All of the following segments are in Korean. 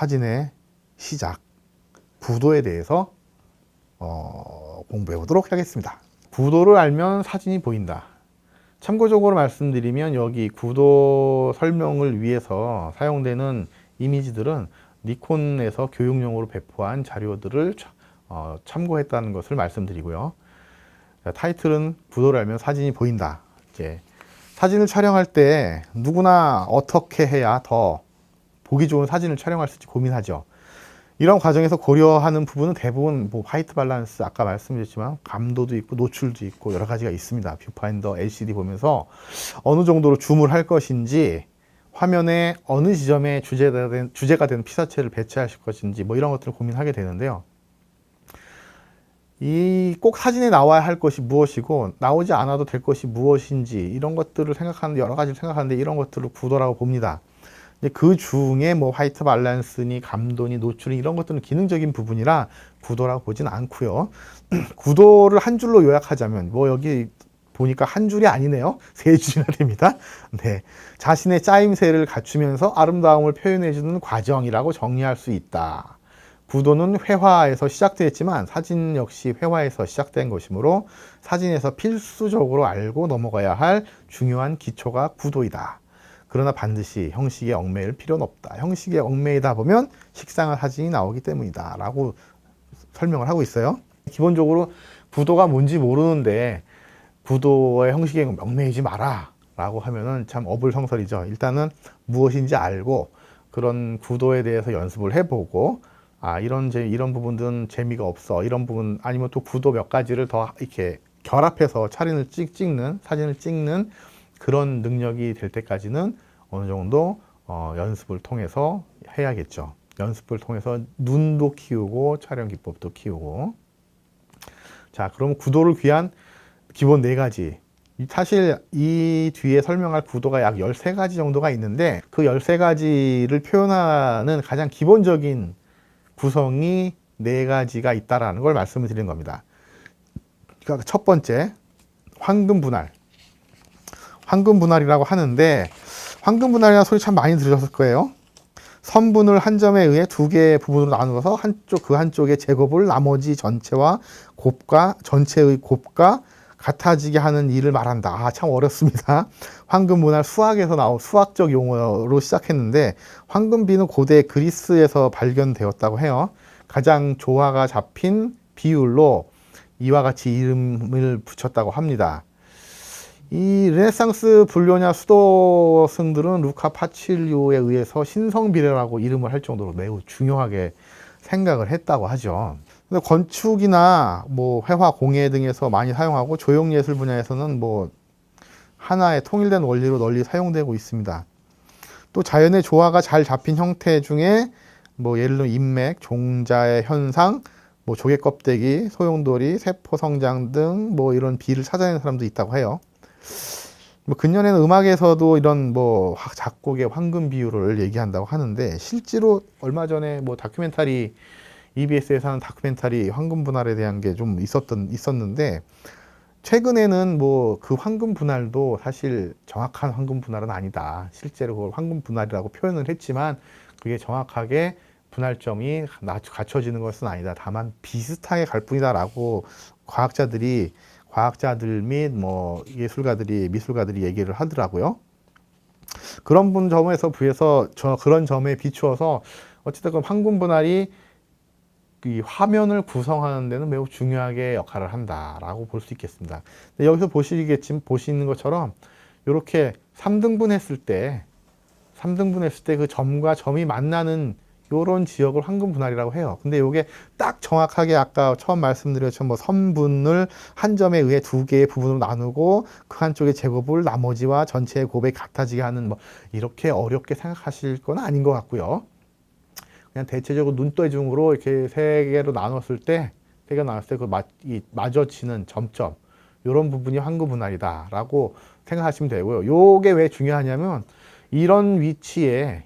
사진의 시작, 구도에 대해서 공부해 보도록 하겠습니다. 구도를 알면 사진이 보인다. 참고적으로 말씀드리면 여기 구도 설명을 위해서 사용되는 이미지들은 니콘에서 교육용으로 배포한 자료들을 참고했다는 것을 말씀드리고요. 타이틀은 구도를 알면 사진이 보인다. 이제 사진을 촬영할 때 누구나 어떻게 해야 더 보기 좋은 사진을 촬영할 수 있을지 고민하죠. 이런 과정에서 고려하는 부분은 대부분 뭐 화이트 밸런스, 아까 말씀드렸지만 감도도 있고 노출도 있고 여러 가지가 있습니다. 뷰파인더, LCD 보면서 어느 정도로 줌을 할 것인지, 화면에 어느 지점에 주제가 되는 피사체를 배치하실 것인지 뭐 이런 것들을 고민하게 되는데요. 이 꼭 사진에 나와야 할 것이 무엇이고 나오지 않아도 될 것이 무엇인지 이런 것들을 생각하는데, 여러 가지를 생각하는데 이런 것들을 구도라고 봅니다. 그 중에 뭐 화이트 밸런스니 감도니 노출이 이런 것들은 기능적인 부분이라 구도라고 보진 않고요. 구도를 한 줄로 요약하자면 뭐 여기 보니까 한 줄이 아니네요. 세 줄이나 됩니다. 네, 자신의 짜임새를 갖추면서 아름다움을 표현해주는 과정이라고 정리할 수 있다. 구도는 회화에서 시작되었지만 사진 역시 회화에서 시작된 것이므로 사진에서 필수적으로 알고 넘어가야 할 중요한 기초가 구도이다. 그러나 반드시 형식에 얽매일 필요는 없다. 형식에 얽매이다 보면 식상한 사진이 나오기 때문이다 라고 설명을 하고 있어요. 기본적으로 구도가 뭔지 모르는데 구도의 형식에 얽매이지 마라 라고 하면은 참 어불성설이죠. 일단은 무엇인지 알고 그런 구도에 대해서 연습을 해보고, 이런 부분들은 재미가 없어, 이런 부분, 아니면 또 구도 몇 가지를 더 이렇게 결합해서 사진을 찍는 그런 능력이 될 때까지는 어느 정도 연습을 통해서 해야겠죠. 연습을 통해서 눈도 키우고 촬영 기법도 키우고. 자, 그럼 구도를 위한 기본 4가지. 사실 이 뒤에 설명할 구도가 약 13가지 정도가 있는데 그 13가지를 표현하는 가장 기본적인 구성이 4가지가 있다라는 걸 말씀을 드리는 겁니다. 그러니까 첫 번째, 황금 분할. 황금 분할이라고 하는데, 황금 분할이라는 소리 참 많이 들으셨을 거예요. 선분을 한 점에 의해 2개의 부분으로 나누어서 그 한쪽의 제곱을 나머지 전체의 곱과 같아지게 하는 일을 말한다. 참 어렵습니다. 황금 분할, 수학에서 나온 수학적 용어로 시작했는데 황금비는 고대 그리스에서 발견되었다고 해요. 가장 조화가 잡힌 비율로 이와 같이 이름을 붙였다고 합니다. 이 르네상스 불교냐 수도승들은 루카 파칠리오에 의해서 신성비례라고 이름을 할 정도로 매우 중요하게 생각을 했다고 하죠. 근데 건축이나 뭐 회화, 공예 등에서 많이 사용하고 조형예술 분야에서는 뭐 하나의 통일된 원리로 널리 사용되고 있습니다. 또 자연의 조화가 잘 잡힌 형태 중에 뭐 예를 들어 인맥, 종자의 현상, 뭐 조개 껍데기, 소용돌이, 세포 성장 등 뭐 이런 비를 찾아내는 사람도 있다고 해요. 뭐 근년에는 음악에서도 이런 뭐 작곡의 황금 비율을 얘기한다고 하는데, 실제로 얼마 전에 뭐 다큐멘터리, EBS에서 하는 다큐멘터리 황금 분할에 대한 게 좀 있었는데, 최근에는 뭐 그 황금 분할도 사실 정확한 황금 분할은 아니다. 실제로 그걸 황금 분할이라고 표현을 했지만 그게 정확하게 분할점이 갖춰지는 것은 아니다. 다만 비슷하게 갈 뿐이다라고 과학자들 및 뭐 미술가들이 얘기를 하더라고요. 그런 점에서 그런 점에 비추어서 어쨌든 황금 분할이 이 화면을 구성하는 데는 매우 중요하게 역할을 한다라고 볼 수 있겠습니다. 근데 여기서 보시는 것처럼 이렇게 3등분 했을 때 그 점과 점이 만나는 이런 지역을 황금 분할이라고 해요. 근데 이게 딱 정확하게 아까 처음 말씀드렸죠. 뭐 선분을 한 점에 의해 2개의 부분으로 나누고 그 한쪽의 제곱을 나머지와 전체의 곱에 같아지게 하는, 뭐 이렇게 어렵게 생각하실 건 아닌 것 같고요. 그냥 대체적으로 눈대중으로 이렇게 3개로 나눴을 때 그 마주치는 점점, 이런 부분이 황금 분할이다라고 생각하시면 되고요. 요게 왜 중요하냐면 이런 위치에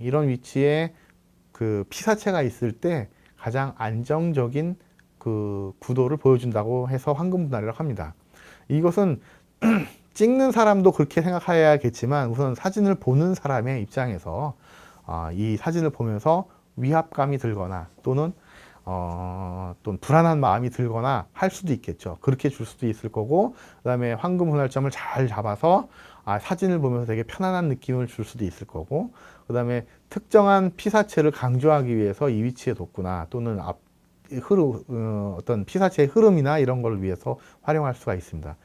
그 피사체가 있을 때 가장 안정적인 그 구도를 보여준다고 해서 황금 분할이라고 합니다. 이것은 찍는 사람도 그렇게 생각해야겠지만 우선 사진을 보는 사람의 입장에서 이 사진을 보면서 위압감이 들거나 또는 또 불안한 마음이 들거나 할 수도 있겠죠. 그렇게 줄 수도 있을 거고, 그다음에 황금 분할점을 잘 잡아서 사진을 보면서 되게 편안한 느낌을 줄 수도 있을 거고, 그다음에 특정한 피사체를 강조하기 위해서 이 위치에 뒀구나, 또는 어떤 피사체의 흐름이나 이런 걸 위해서 활용할 수가 있습니다.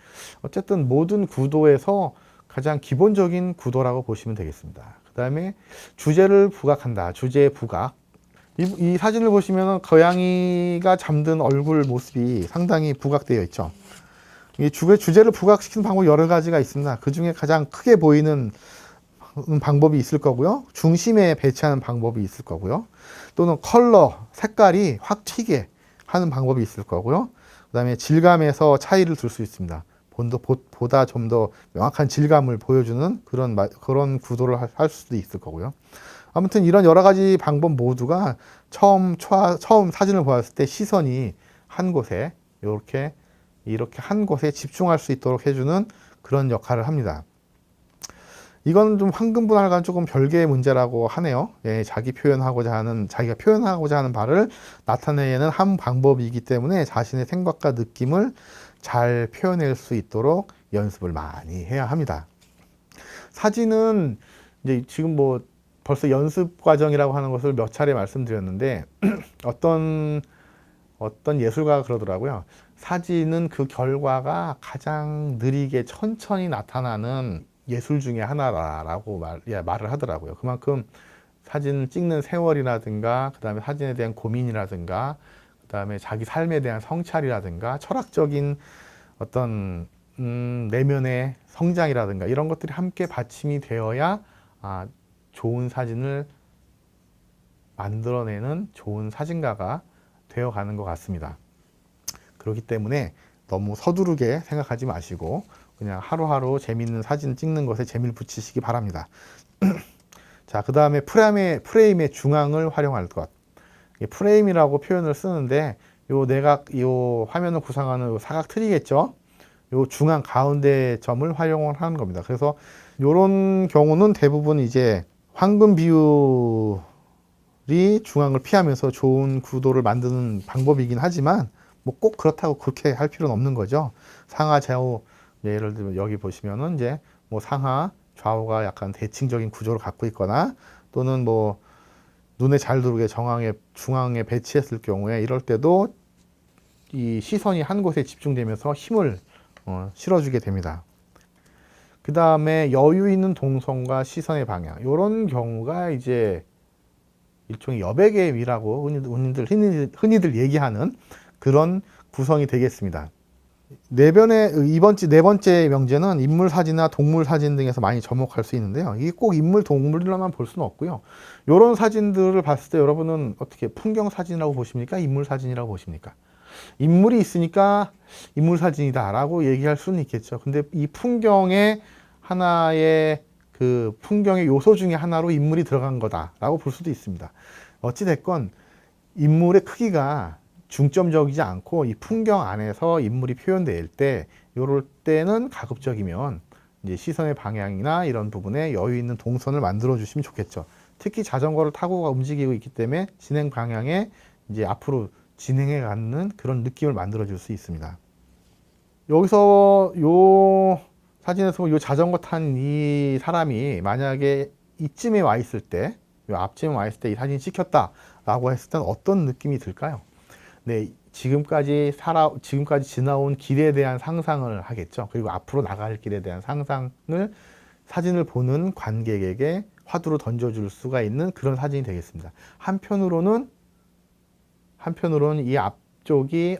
어쨌든 모든 구도에서 가장 기본적인 구도라고 보시면 되겠습니다. 그 다음에 주제를 부각한다. 주제의 부각. 이 사진을 보시면 고양이가 잠든 얼굴 모습이 상당히 부각되어 있죠. 이 주제를 부각시키는 방법이 여러 가지가 있습니다. 그 중에 가장 크게 보이는 방법이 있을 거고요. 중심에 배치하는 방법이 있을 거고요. 또는 컬러, 색깔이 확 튀게 하는 방법이 있을 거고요. 그 다음에 질감에서 차이를 둘 수 있습니다. 보다 좀 더 명확한 질감을 보여주는 그런 구도를 할 수도 있을 거고요. 아무튼 이런 여러 가지 방법 모두가 처음 사진을 보았을 때 시선이 한 곳에 이렇게 한 곳에 집중할 수 있도록 해주는 그런 역할을 합니다. 이건 좀 황금 분할과는 조금 별개의 문제라고 하네요. 예, 자기가 표현하고자 하는 바를 나타내는 한 방법이기 때문에 자신의 생각과 느낌을 잘 표현할 수 있도록 연습을 많이 해야 합니다. 사진은 이제 지금 뭐 벌써 연습 과정이라고 하는 것을 몇 차례 말씀드렸는데 어떤 예술가가 그러더라고요. 사진은 그 결과가 가장 느리게 천천히 나타나는 예술 중에 하나라고 말을 하더라고요. 그만큼 사진을 찍는 세월이라든가, 그 다음에 사진에 대한 고민이라든가, 그 다음에 자기 삶에 대한 성찰이라든가, 철학적인 어떤 내면의 성장이라든가 이런 것들이 함께 받침이 되어야 좋은 사진을 만들어내는 좋은 사진가가 되어가는 것 같습니다. 그렇기 때문에 너무 서두르게 생각하지 마시고 그냥 하루하루 재미있는 사진 찍는 것에 재미를 붙이시기 바랍니다. 자, 그 다음에 프레임의 중앙을 활용할 것. 프레임이라고 표현을 쓰는데 요 화면을 구성하는 사각 틀이겠죠. 요 중앙 가운데 점을 활용을 하는 겁니다. 그래서 요런 경우는 대부분 이제 황금 비율이 중앙을 피하면서 좋은 구도를 만드는 방법이긴 하지만 뭐 꼭 그렇다고 그렇게 할 필요는 없는 거죠. 상하 좌우, 예를 들면 여기 보시면은 이제 뭐 상하 좌우가 약간 대칭적인 구조를 갖고 있거나 또는 뭐 눈에 잘 들어오게 중앙에 배치했을 경우에 이럴 때도 이 시선이 한 곳에 집중되면서 힘을 실어주게 됩니다. 그 다음에 여유 있는 동선과 시선의 방향, 이런 경우가 이제 일종의 여백의 미라고 흔히들 얘기하는 그런 구성이 되겠습니다. 네 번째 명제는 인물 사진이나 동물 사진 등에서 많이 접목할 수 있는데요. 이게 꼭 인물, 동물로만 볼 수는 없고요. 이런 사진들을 봤을 때 여러분은 어떻게 풍경 사진이라고 보십니까? 인물 사진이라고 보십니까? 인물이 있으니까 인물 사진이다 라고 얘기할 수는 있겠죠. 근데 이 풍경의 요소 중에 하나로 인물이 들어간 거다 라고 볼 수도 있습니다. 어찌됐건 인물의 크기가 중점적이지 않고 이 풍경 안에서 인물이 표현될 때 이럴 때는 가급적이면 이제 시선의 방향이나 이런 부분에 여유 있는 동선을 만들어 주시면 좋겠죠. 특히 자전거를 타고 움직이고 있기 때문에 진행 방향에 이제 앞으로 진행해 가는 그런 느낌을 만들어 줄 수 있습니다. 여기서 요 사진에서 요 자전거 탄 이 사람이 만약에 이쯤에 와 있을 때, 요 앞쯤에 와 있을 때 이 사진이 찍혔다 라고 했을 때는 어떤 느낌이 들까요? 네, 지금까지 지나온 길에 대한 상상을 하겠죠. 그리고 앞으로 나갈 길에 대한 상상을 사진을 보는 관객에게 화두로 던져줄 수가 있는 그런 사진이 되겠습니다. 한편으로는 이 앞쪽이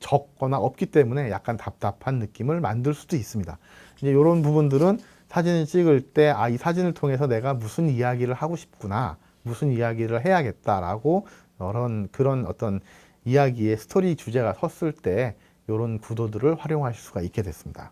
적거나 없기 때문에 약간 답답한 느낌을 만들 수도 있습니다. 이제 이런 부분들은 사진을 찍을 때 이 사진을 통해서 내가 무슨 이야기를 하고 싶구나, 무슨 이야기를 해야겠다라고 그런 어떤 이야기의 스토리 주제가 섰을 때 이런 구도들을 활용하실 수가 있겠습니다.